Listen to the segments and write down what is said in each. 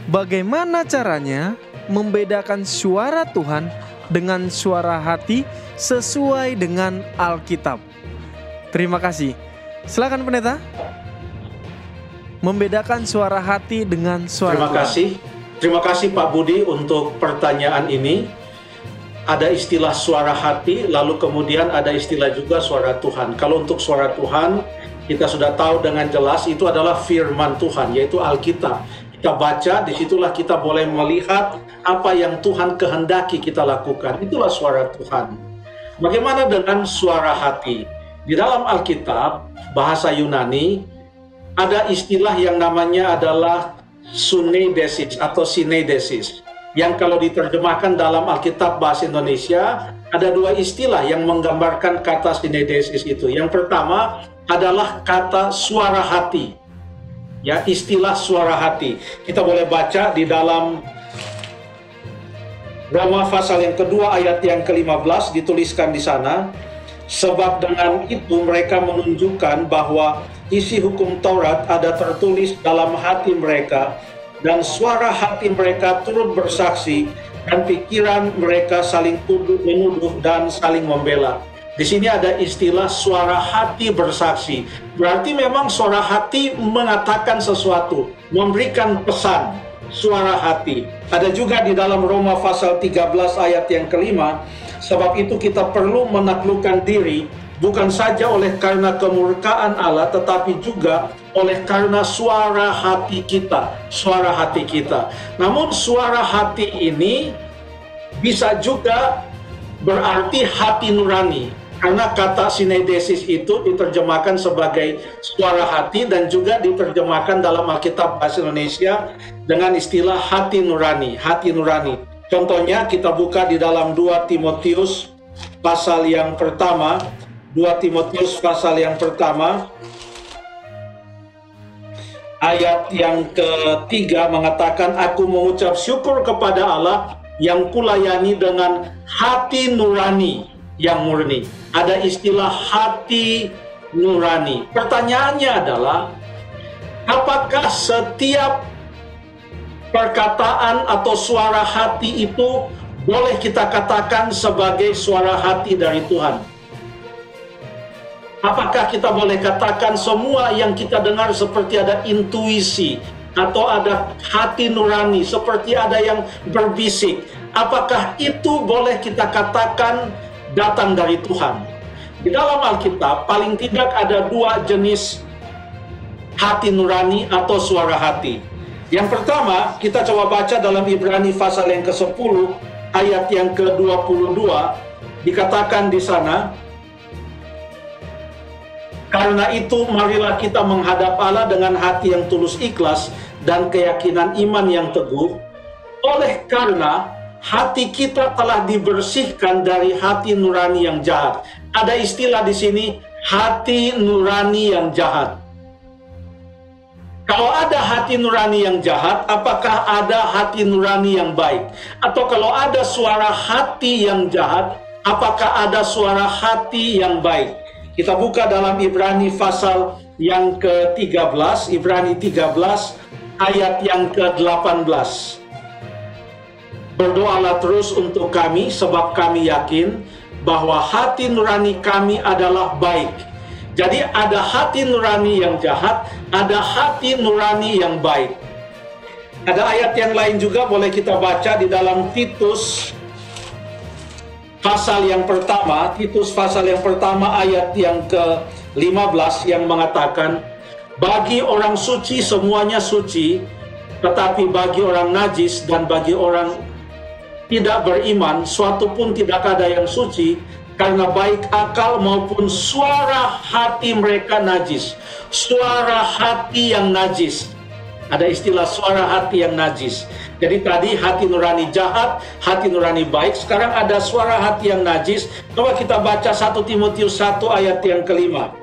Bagaimana caranya membedakan suara Tuhan dengan suara hati sesuai dengan Alkitab? Terima kasih. Silakan pendeta. Membedakan suara hati dengan suara Tuhan. Terima kasih Pak Budi untuk pertanyaan ini. Ada istilah suara hati, lalu kemudian ada istilah juga suara Tuhan. Kalau untuk suara Tuhan, kita sudah tahu dengan jelas itu adalah firman Tuhan, yaitu Alkitab. Kita baca, disitulah kita boleh melihat apa yang Tuhan kehendaki kita lakukan. Itulah suara Tuhan. Bagaimana dengan suara hati? Di dalam Alkitab, bahasa Yunani, ada istilah yang namanya adalah suneidesis atau sinedesis. Yang kalau diterjemahkan dalam Alkitab bahasa Indonesia, ada dua istilah yang menggambarkan kata sinedesis itu. Yang pertama adalah kata suara hati. Ya, istilah suara hati. Kita boleh baca di dalam Roma pasal yang kedua ayat yang ke-15 dituliskan di sana. Sebab dengan itu mereka menunjukkan bahwa isi hukum Taurat ada tertulis dalam hati mereka, dan suara hati mereka turut bersaksi, dan pikiran mereka saling menuduh dan saling membela. Di sini ada istilah suara hati bersaksi. Berarti memang suara hati mengatakan sesuatu, memberikan pesan. Suara hati. Ada juga di dalam Roma pasal 13 ayat yang kelima, sebab itu kita perlu menaklukkan diri, bukan saja oleh karena kemurkaan Allah, tetapi juga oleh karena suara hati kita. Suara hati kita. Namun suara hati ini bisa juga berarti hati nurani. Karena kata sinedesis itu diterjemahkan sebagai suara hati dan juga diterjemahkan dalam Alkitab bahasa Indonesia dengan istilah hati nurani, hati nurani. Contohnya kita buka di dalam 2 Timotius pasal yang pertama, 2 Timotius pasal yang pertama, ayat yang ketiga mengatakan, aku mengucap syukur kepada Allah yang kulayani dengan hati nurani yang murni. Ada istilah hati nurani. Pertanyaannya adalah, apakah setiap perkataan atau suara hati itu boleh kita katakan sebagai suara hati dari Tuhan? Apakah kita boleh katakan semua yang kita dengar seperti ada intuisi atau ada hati nurani, seperti ada yang berbisik? Apakah itu boleh kita katakan datang dari Tuhan? Di dalam Alkitab paling tidak ada dua jenis hati nurani atau suara hati. Yang pertama, kita coba baca dalam Ibrani pasal yang ke-10 ayat yang ke-22, dikatakan di sana, karena itu marilah kita menghadap Allah dengan hati yang tulus ikhlas dan keyakinan iman yang teguh, oleh karena hati kita telah dibersihkan dari hati nurani yang jahat. Ada istilah di sini, hati nurani yang jahat. Kalau ada hati nurani yang jahat, apakah ada hati nurani yang baik? Atau kalau ada suara hati yang jahat, apakah ada suara hati yang baik? Kita buka dalam Ibrani pasal yang ke-13, Ibrani 13 ayat yang ke-18. Berdoalah terus untuk kami, sebab kami yakin bahwa hati nurani kami adalah baik. Jadi ada hati nurani yang jahat, ada hati nurani yang baik. Ada ayat yang lain juga boleh kita baca di dalam Titus pasal yang pertama, Titus pasal yang pertama ayat yang ke-15 yang mengatakan, bagi orang suci semuanya suci, tetapi bagi orang najis dan bagi orang tidak beriman, suatu pun tidak ada yang suci, karena baik akal maupun suara hati mereka najis. Suara hati yang najis. Ada istilah suara hati yang najis. Jadi tadi hati nurani jahat, hati nurani baik. Sekarang ada suara hati yang najis. Coba kita baca 1 Timotius 1 ayat yang kelima.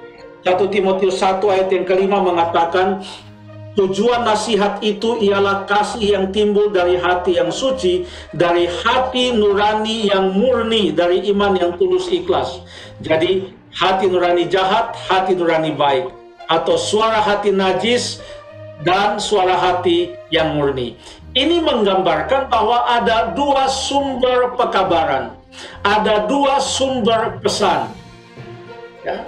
1 Timotius 1 ayat yang kelima mengatakan, tujuan nasihat itu ialah kasih yang timbul dari hati yang suci, dari hati nurani yang murni, dari iman yang tulus ikhlas. Jadi hati nurani jahat, hati nurani baik, atau suara hati najis dan suara hati yang murni. Ini menggambarkan bahwa ada dua sumber pekabaran, ada dua sumber pesan. Ya.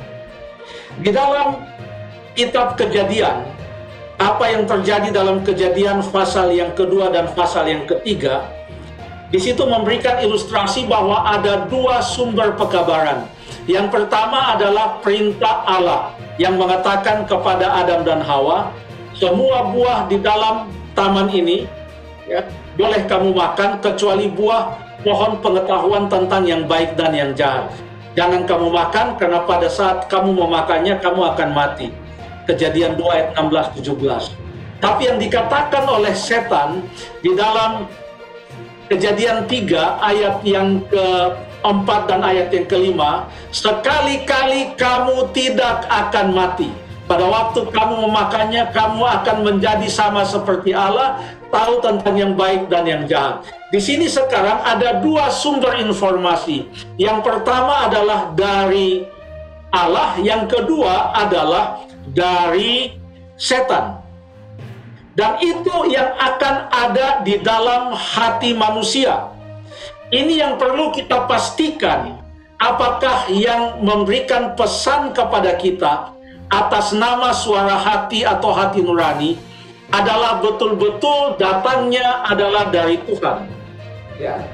Di dalam kitab Kejadian, apa yang terjadi dalam Kejadian pasal yang kedua dan pasal yang ketiga, di situ memberikan ilustrasi bahwa ada dua sumber pekabaran. Yang pertama adalah perintah Allah yang mengatakan kepada Adam dan Hawa, semua buah di dalam taman ini, ya, boleh kamu makan kecuali buah pohon pengetahuan tentang yang baik dan yang jahat. Jangan kamu makan karena pada saat kamu memakannya kamu akan mati. Kejadian 2 ayat 16-17. Tapi yang dikatakan oleh setan di dalam Kejadian 3 ayat yang ke-4 dan ayat yang ke-5, sekali-kali kamu tidak akan mati. Pada waktu kamu memakannya, kamu akan menjadi sama seperti Allah, tahu tentang yang baik dan yang jahat. Di sini sekarang ada dua sumber informasi. Yang pertama adalah dari Allah, yang kedua adalah dari setan. Dan itu yang akan ada di dalam hati manusia. Ini yang perlu kita pastikan, apakah yang memberikan pesan kepada kita atas nama suara hati atau hati nurani adalah betul-betul datangnya adalah dari Tuhan. Ya.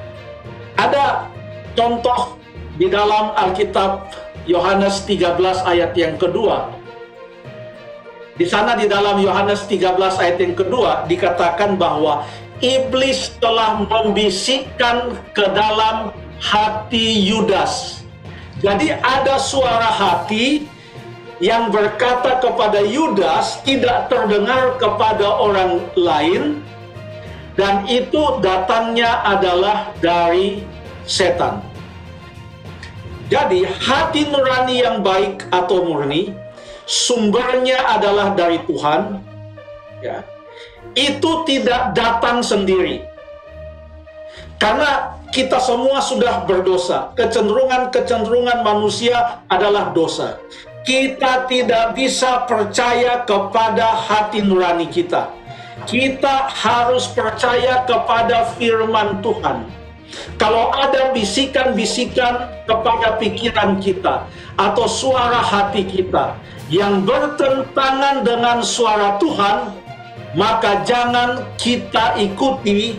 Ada contoh di dalam Alkitab Yohanes 13 ayat yang kedua. Di sana di dalam Yohanes 13 ayat yang kedua dikatakan bahwa iblis telah membisikkan ke dalam hati Yudas. Jadi ada suara hati yang berkata kepada Yudas, tidak terdengar kepada orang lain, dan itu datangnya adalah dari setan. Jadi hati nurani yang baik atau murni, sumbernya adalah dari Tuhan, ya. Itu tidak datang sendiri. Karena kita semua sudah berdosa. Kecenderungan manusia adalah dosa. Kita tidak bisa percaya kepada hati nurani kita. Kita harus percaya kepada firman Tuhan. Kalau ada bisikan-bisikan kepada pikiran kita atau suara hati kita yang bertentangan dengan suara Tuhan, maka jangan kita ikuti.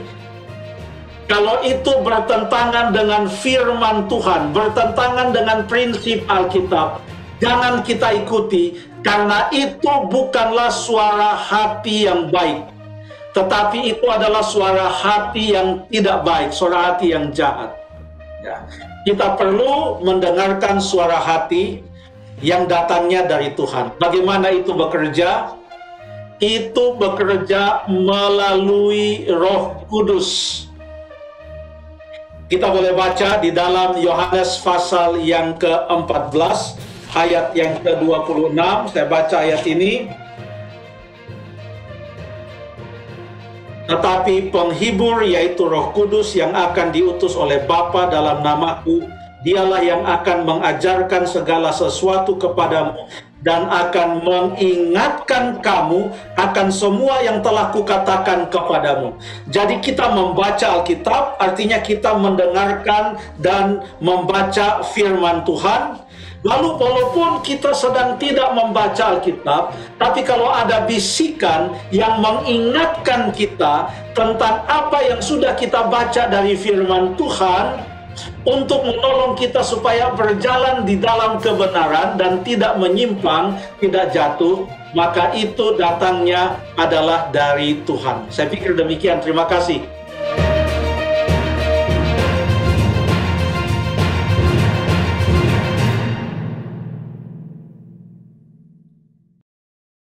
Kalau itu bertentangan dengan firman Tuhan, bertentangan dengan prinsip Alkitab, jangan kita ikuti, karena itu bukanlah suara hati yang baik, tetapi itu adalah suara hati yang tidak baik, suara hati yang jahat. Ya. Kita perlu mendengarkan suara hati yang datangnya dari Tuhan. Bagaimana itu bekerja? Itu bekerja melalui Roh Kudus. Kita boleh baca di dalam Yohanes pasal yang ke-14 ayat yang ke-26. Saya baca ayat ini. Tetapi penghibur, yaitu Roh Kudus yang akan diutus oleh Bapa dalam namaku, dialah yang akan mengajarkan segala sesuatu kepadamu dan akan mengingatkan kamu akan semua yang telah kukatakan kepadamu. Jadi kita membaca Alkitab, artinya kita mendengarkan dan membaca firman Tuhan. Lalu walaupun kita sedang tidak membaca Alkitab, tapi kalau ada bisikan yang mengingatkan kita tentang apa yang sudah kita baca dari firman Tuhan, untuk menolong kita supaya berjalan di dalam kebenaran dan tidak menyimpang, tidak jatuh, maka itu datangnya adalah dari Tuhan. Saya pikir demikian. Terima kasih.